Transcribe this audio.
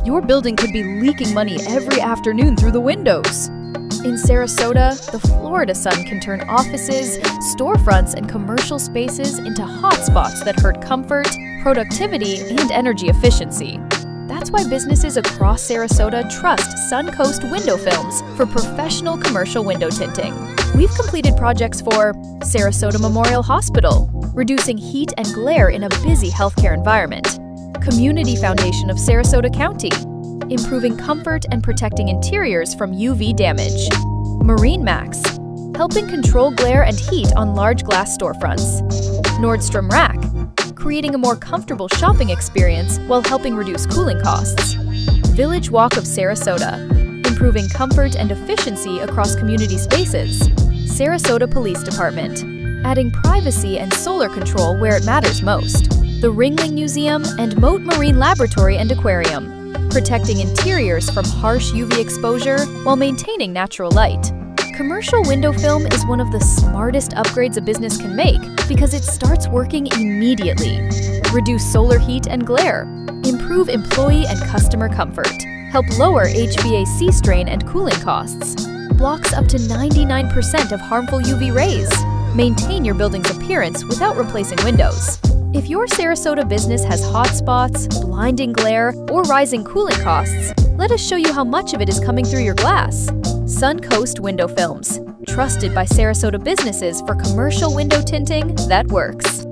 Your building could be leaking money every afternoon through the windows. In Sarasota, the Florida sun can turn offices, storefronts, and commercial spaces into hotspots that hurt comfort, productivity, and energy efficiency. That's why businesses across Sarasota trust Suncoast Window Films for professional commercial window tinting. We've completed projects for Sarasota Memorial Hospital, reducing heat and glare in a busy healthcare environment; Community Foundation of Sarasota County, improving comfort and protecting interiors from UV damage; MarineMax, helping control glare and heat on large glass storefronts; Nordstrom Rack, creating a more comfortable shopping experience while helping reduce cooling costs; VillageWalk of Sarasota, improving comfort and efficiency across community spaces; Sarasota Police Department, adding privacy and solar control where it matters most; the Ringling Museum and Mote Marine Laboratory and Aquarium, protecting interiors from harsh UV exposure while maintaining natural light. Commercial window film is one of the smartest upgrades a business can make because it starts working immediately. Reduce solar heat and glare, improve employee and customer comfort, help lower HVAC strain and cooling costs, blocks up to 99% of harmful UV rays, maintain your building's appearance without replacing windows. If your Sarasota business has hot spots, blinding glare, or rising cooling costs, let us show you how much of it is coming through your glass. Suncoast Window Films, trusted by Sarasota businesses for commercial window tinting that works.